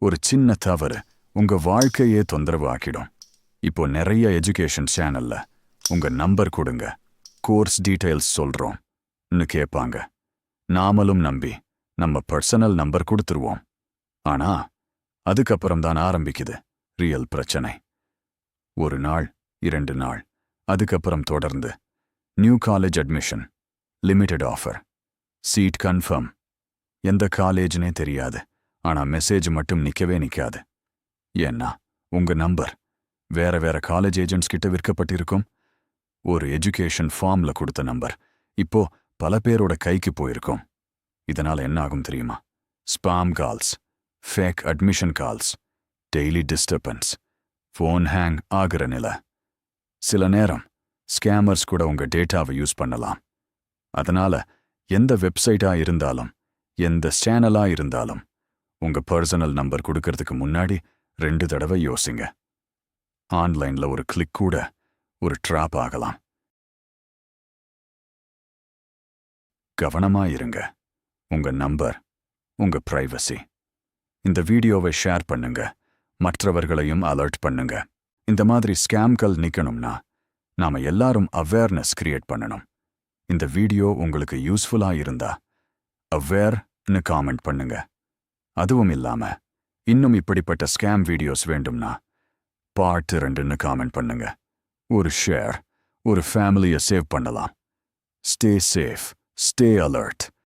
ஒரு சின்ன தவறு உங்க வாழ்க்கையே தொந்தரவு ஆக்கிடும். இப்போ நிறைய எஜுகேஷன் சேனல்ல உங்க நம்பர் கொடுங்க, கோர்ஸ் டீடைல்ஸ் சொல்றோம்னு கேட்பாங்க. நாமளும் நம்பி நம்ம பர்சனல் நம்பர் கொடுத்துருவோம். ஆனா அதுக்கப்புறம் தான் ஆரம்பிக்குது ரியல் பிரச்சனை. ஒரு நாள், 2 நாள், அதுக்கப்புறம் தொடர்ந்து new college admission, limited offer, seat confirm. எந்த காலேஜ்னே தெரியாது. ஆனா மெசேஜ் மட்டும் நிக்கவே நிக்காது. ஏன்னா உங்க நம்பர் வேற வேற காலேஜ் ஏஜென்ட்ஸ் கிட்ட விற்கப்பட்டிருக்கும். ஒரு எஜுகேஷன் ஃபார்ம்ல கொடுத்த நம்பர் இப்போ பல பேரோட கைக்கு போயிருக்கும். இதனால என்ன ஆகும் தெரியுமா? Spam calls, fake admission calls, daily disturbance, phone hang ஆகிற நிலை. சில நேரம் ஸ்கேமர்ஸ் கூட உங்க டேட்டாவை யூஸ் பண்ணலாம். அதனால எந்த வெப்சைட்டா இருந்தாலும், எந்த சேனலா இருந்தாலும் உங்க பர்சனல் நம்பர் கொடுக்கறதுக்கு முன்னாடி 2 தடவை யோசிங்க. ஆன்லைன்ல ஒரு கிளிக் கூட ஒரு ட்ராப் ஆகலாம். கவனமா இருங்க. உங்க நம்பர், உங்க பிரைவசி. இந்த வீடியோவை ஷேர் பண்ணுங்க, மற்றவர்களையும் அலர்ட் பண்ணுங்க. இந்த மாதிரி ஸ்கேம்கள் நிக்கணும்னா நாம எல்லாரும் அவேர்னஸ் கிரியேட் பண்ணணும். இந்த வீடியோ உங்களுக்கு யூஸ்ஃபுல்லா இருந்தா அவேர்னு காமெண்ட் பண்ணுங்க. அதுவும் இல்லாம இன்னும் இப்படிப்பட்ட ஸ்கேம் வீடியோஸ் வேண்டும்னா பார்ட் 2ன்னு காமெண்ட் பண்ணுங்க. ஒரு ஷேர் ஒரு ஃபேமிலியை சேவ் பண்ணலாம். Stay safe, stay alert.